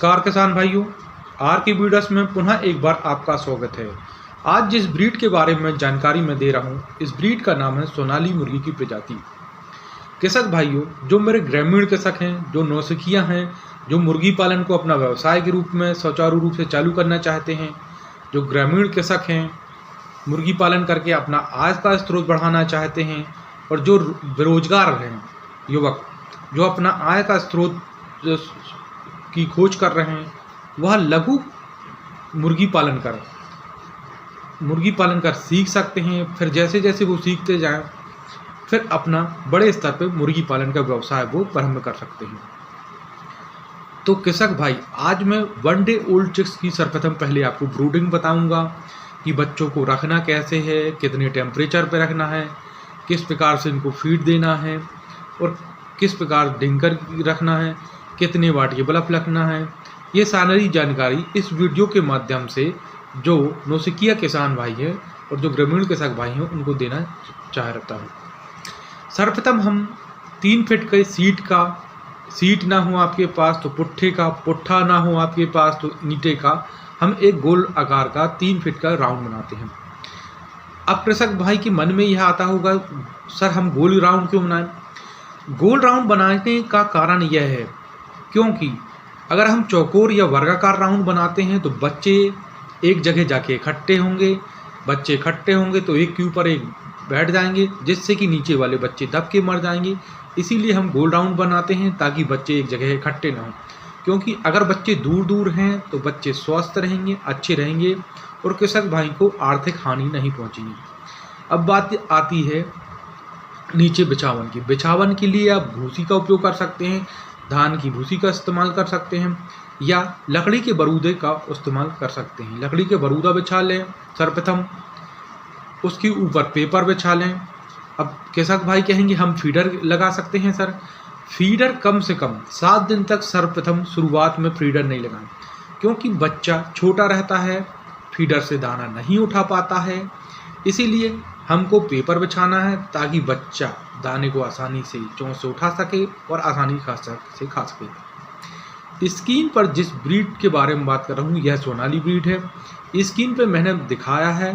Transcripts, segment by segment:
Car किसान भाइयों, are के वीडियोस में पुनः एक बार आपका स्वागत है। आज जिस ब्रीड के बारे में जानकारी मैं दे रहा हूँ, इस ब्रीड का नाम है सोनाली मुर्गी की प्रजाति। कृषक भाइयों, जो मेरे ग्रामीण कृषक हैं, जो नौसिखिया हैं, जो मुर्गी पालन को अपना व्यवसाय के रूप में सुचारू रूप से चालू करना चाहते हैं, जो ग्रामीण कृषक हैं, मुर्गी पालन करके अपना आय का स्रोत बढ़ाना चाहते हैं, और जो बेरोजगार हैं युवक, जो अपना आय का स्रोत की खोज कर रहे हैं, वह लघु मुर्गी पालन कर सीख सकते हैं। फिर जैसे जैसे वो सीखते जाएं, फिर अपना बड़े स्तर पर मुर्गी पालन का व्यवसाय वो प्रारंभ कर सकते हैं। तो कृषक भाई, आज मैं 1 डे ओल्ड चिक्स की सर्वप्रथम पहले आपको ब्रूडिंग बताऊंगा कि बच्चों को रखना कैसे है, कितने टेम्परेचर पर रखना है, किस प्रकार से इनको फीड देना है और किस प्रकार डिंकर रखना है, कितने वाट के बल्ब रखना है। ये सारी जानकारी इस वीडियो के माध्यम से जो नौसिखिया किसान भाई हैं और जो ग्रामीण कृषक भाई हैं उनको देना चाह रहा हूँ। सर्वप्रथम हम 3 फीट के सीट ना हो आपके पास तो पुट्ठे का, पुट्ठा ना हो आपके पास तो ईंटे का, हम एक गोल आकार का 3 फीट का राउंड बनाते हैं। अब कृषक भाई के मन में यह आता होगा, सर हम गोल राउंड क्यों बनाएं? गोल राउंड बनाने का कारण यह है क्योंकि अगर हम चौकोर या वर्गाकार राउंड बनाते हैं तो बच्चे एक जगह जाके इकट्ठे होंगे तो एक के ऊपर एक बैठ जाएंगे, जिससे कि नीचे वाले बच्चे दब के मर जाएंगे। इसीलिए हम गोल राउंड बनाते हैं ताकि बच्चे एक जगह इकट्ठे ना हों, क्योंकि अगर बच्चे दूर दूर हैं तो बच्चे स्वस्थ रहेंगे, अच्छे रहेंगे और कृषक भाई को आर्थिक हानि नहीं पहुंचेगी। अब बात आती है नीचे बिछावन की। बिछावन के लिए आप भूसी का उपयोग कर सकते हैं, धान की भूसी का इस्तेमाल कर सकते हैं या लकड़ी के बरूदे का इस्तेमाल कर सकते हैं। लकड़ी के बरूदा बिछा लें सर्वप्रथम, उसके ऊपर पेपर बिछा लें। अब कृषक भाई कहेंगे हम फीडर लगा सकते हैं। सर, फीडर कम से कम 7 दिन तक सर्वप्रथम शुरुआत में फीडर नहीं लगाएं, क्योंकि बच्चा छोटा रहता है, फीडर से दाना नहीं उठा पाता है। इसीलिए हमको पेपर बिछाना है ताकि बच्चा दाने को आसानी से चोंच से उठा सके और आसानी से खा सके। स्क्रीन पर जिस ब्रीड के बारे में बात कर रहा हूँ, यह सोनाली ब्रीड है। स्क्रीन पे मैंने दिखाया है,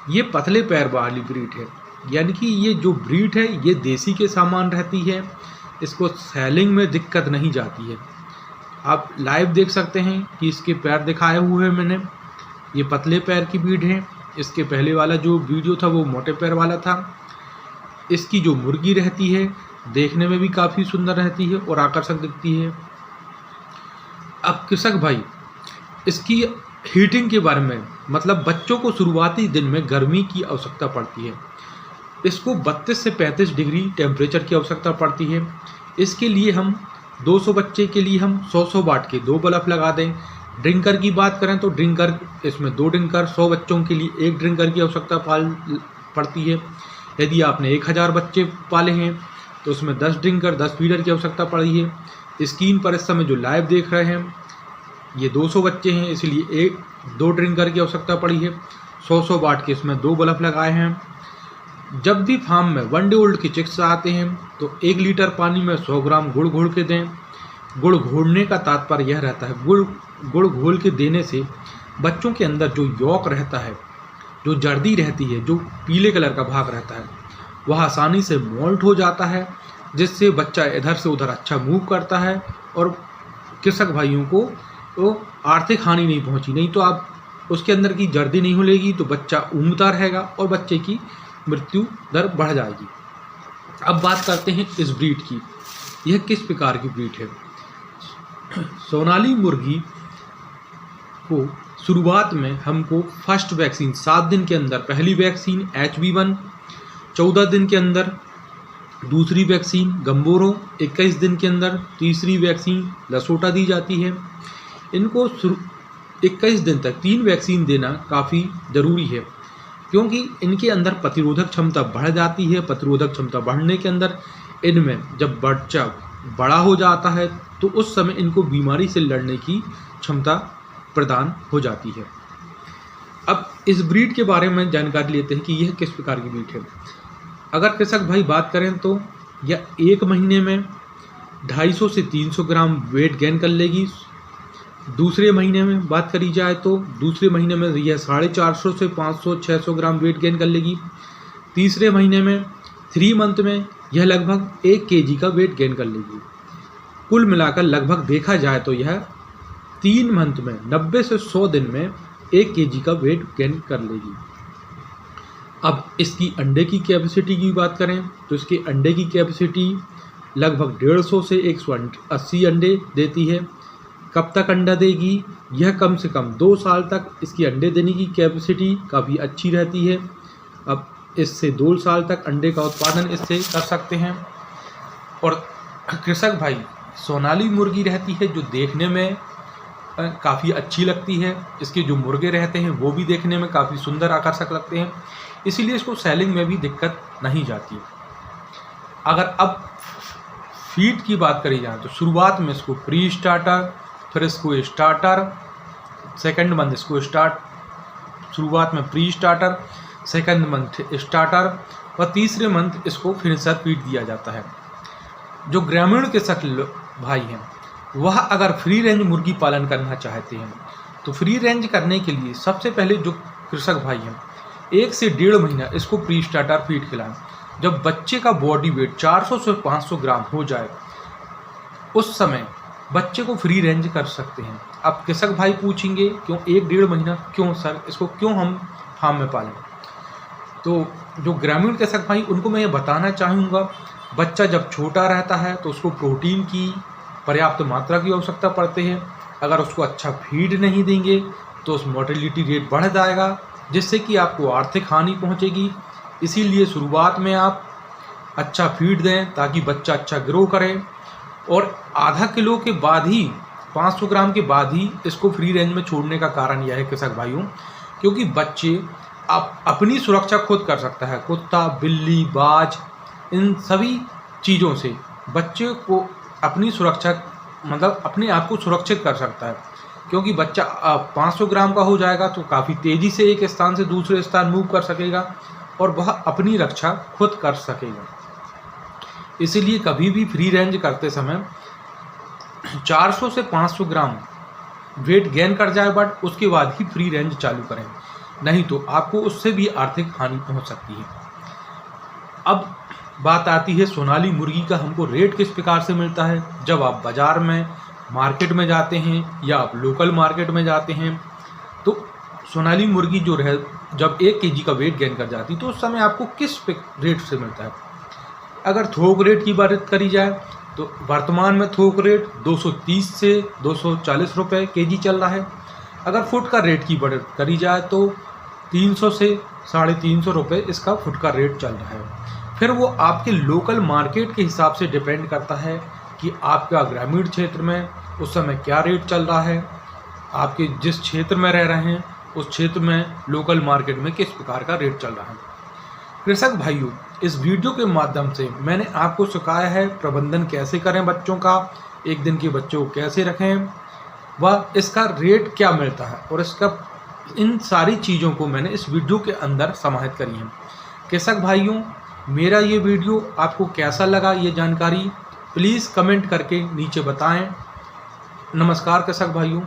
ये पतले पैर वाली ब्रीड है, यानी कि ये जो ब्रीड है ये देसी के सामान रहती है, इसको सेलिंग में दिक्कत नहीं जाती है। आप लाइव देख सकते हैं कि इसके पैर दिखाए हुए हैं मैंने, ये पतले पैर की ब्रीड है। इसके पहले वाला जो वीडियो था वो मोटे पैर वाला था। इसकी जो मुर्गी रहती है देखने में भी काफ़ी सुंदर रहती है और आकर्षक दिखती है। अब कृषक भाई, इसकी हीटिंग के बारे में, मतलब बच्चों को शुरुआती दिन में गर्मी की आवश्यकता पड़ती है। इसको 32 से 35 डिग्री टेम्परेचर की आवश्यकता पड़ती है। इसके लिए हम 200 बच्चे के लिए हम 100 वाट के 2 बल्ब लगा दें। ड्रिंकर की बात करें तो ड्रिंकर, इसमें 2 ड्रिंकर, 100 बच्चों के लिए 1 ड्रिंकर की आवश्यकता पड़ती है। यदि आपने 1000 बच्चे पाले हैं तो उसमें 10 ड्रिंकर, 10 फीडर की आवश्यकता पड़ी है। स्क्रीन पर इस समय जो लाइव देख रहे हैं ये 200 बच्चे हैं, इसलिए 2 ड्रिंकर की आवश्यकता पड़ी है। 100 वाट के इसमें 2 बल्ब लगाए हैं। जब भी फार्म में 1 डे ओल्ड के चिक्स आते हैं तो 1 लीटर पानी में 100 ग्राम गुड़ घोल के दें। गुड़ घोलने का तात्पर्य यह रहता है, गुड़ घोल के देने से बच्चों के अंदर जो यॉक रहता है, जो जर्दी रहती है, जो पीले कलर का भाग रहता है, वह आसानी से मोल्ट हो जाता है, जिससे बच्चा इधर से उधर अच्छा मूव करता है और कृषक भाइयों को तो आर्थिक हानि नहीं पहुंची। नहीं तो आप उसके अंदर की जर्दी नहीं खुलेगी तो बच्चा ऊँघता रहेगा और बच्चे की मृत्यु दर बढ़ जाएगी। अब बात करते हैं इस ब्रीड की, यह किस प्रकार की ब्रीड है। सोनाली मुर्गी को शुरुआत में हमको फर्स्ट वैक्सीन 7 दिन के अंदर पहली वैक्सीन HB1, 14 दिन के अंदर दूसरी वैक्सीन गम्बोरो, 21 दिन के अंदर तीसरी वैक्सीन लसोटा दी जाती है। इनको 21 दिन तक 3 वैक्सीन देना काफ़ी ज़रूरी है, क्योंकि इनके अंदर प्रतिरोधक क्षमता बढ़ जाती है। प्रतिरोधक क्षमता बढ़ने के अंदर इनमें जब बच्चा बड़ा हो जाता है तो उस समय इनको बीमारी से लड़ने की क्षमता प्रदान हो जाती है। अब इस ब्रीड के बारे में जानकारी लेते हैं कि यह किस प्रकार की ब्रीड है। अगर कृषक भाई बात करें तो यह 1 महीने में 250 से 300 ग्राम वेट गेन कर लेगी। दूसरे महीने में बात करी जाए तो दूसरे महीने में यह 450 से 500-600 ग्राम वेट गेन कर लेगी। तीसरे महीने में 3 मंथ में यह लगभग 1 केजी का वेट गेन कर लेगी। कुल मिलाकर लगभग देखा जाए तो यह 3 मंथ में 90 से 100 दिन में 1 केजी का वेट गेन कर लेगी। अब इसकी अंडे की कैपेसिटी की बात करें तो इसके अंडे की कैपेसिटी लगभग 150 से 180 अंडे देती है। कब तक अंडा देगी? यह कम से कम 2 साल तक इसकी अंडे देने की कैपेसिटी काफ़ी अच्छी रहती है। अब इससे 2 साल तक अंडे का उत्पादन इससे कर सकते हैं। और कृषक भाई, सोनाली मुर्गी रहती है जो देखने में काफ़ी अच्छी लगती है। इसके जो मुर्गे रहते हैं वो भी देखने में काफ़ी सुंदर आकर्षक लगते हैं, इसीलिए इसको सेलिंग में भी दिक्कत नहीं जाती। अगर अब फीड की बात करी जाए तो शुरुआत में इसको प्री स्टार्टर, फिर इसको स्टार्टर, सेकंड मंथ इसको शुरुआत में pre starter, second month starter और तीसरे मंथ इसको फिनिशर फीड दिया जाता है। जो ग्रामीण कृषक भाई हैं वह अगर फ्री रेंज मुर्गी पालन करना चाहते हैं तो फ्री रेंज करने के लिए सबसे पहले जो कृषक भाई हैं 1 से 1.5 महीना इसको प्री स्टार्टर फीड खिलाएं। जब बच्चे का बॉडी वेट 400 से 500 ग्राम हो जाए उस समय बच्चे को फ्री रेंज कर सकते हैं। अब कृषक भाई पूछेंगे क्यों 1-1.5 महीना, क्यों सर इसको क्यों हम फार्म में पालें? तो जो ग्रामीण कृषक भाई उनको मैं ये बताना चाहूँगा, बच्चा जब छोटा रहता है तो उसको प्रोटीन की पर्याप्त मात्रा की आवश्यकता पड़ती है। अगर उसको अच्छा फीड नहीं देंगे तो उस मोर्टेलिटी रेट बढ़ जाएगा, जिससे कि आपको आर्थिक हानि पहुंचेगी। इसीलिए शुरुआत में आप अच्छा फीड दें ताकि बच्चा अच्छा ग्रो करे और आधा किलो के बाद ही 500 ग्राम के बाद ही इसको फ्री रेंज में छोड़ने का कारण यह है कृषक भाइयों, क्योंकि बच्चे अपनी सुरक्षा खुद कर सकता है। कुत्ता, बिल्ली, बाज, इन सभी चीज़ों से बच्चे को अपनी सुरक्षा मतलब अपने आप को सुरक्षित कर सकता है, क्योंकि बच्चा 500 ग्राम का हो जाएगा तो काफ़ी तेज़ी से एक स्थान से दूसरे स्थान मूव कर सकेगा और वह अपनी रक्षा खुद कर सकेगा। इसीलिए कभी भी फ्री रेंज करते समय 400 से 500 ग्राम वेट गेन कर जाए बट उसके बाद ही फ्री रेंज चालू करें, नहीं तो आपको उससे भी आर्थिक हानि पहुंच सकती है। अब बात आती है सोनाली मुर्गी का हमको रेट किस प्रकार से मिलता है। जब आप बाज़ार में मार्केट में जाते हैं या आप लोकल मार्केट में जाते हैं तो सोनाली मुर्गी जो रहे जब 1 केजी का वेट गेन कर जाती तो उस समय आपको किस रेट से मिलता है। अगर थोक रेट की बात करी जाए तो वर्तमान में थोक रेट 230 से 240 रुपये केजी चल रहा है। अगर फुट का रेट की बात करी जाए तो 300 से 350 रुपये इसका फुट का रेट चल रहा है। फिर वो आपके लोकल मार्केट के हिसाब से डिपेंड करता है कि आपका ग्रामीण क्षेत्र में उस समय क्या रेट चल रहा है, आपके जिस क्षेत्र में रह रहे हैं उस क्षेत्र में लोकल मार्केट में किस प्रकार का रेट चल रहा है। कृषक भाइयों, इस वीडियो के माध्यम से मैंने आपको सिखाया है प्रबंधन कैसे करें बच्चों का, एक दिन के बच्चों को कैसे रखें, व इसका रेट क्या मिलता है और इसका इन सारी चीज़ों को मैंने इस वीडियो के अंदर समाहित करी है। कृषक भाइयों, मेरा ये वीडियो आपको कैसा लगा, ये जानकारी प्लीज़ कमेंट करके नीचे बताएं। नमस्कार कृषक भाइयों।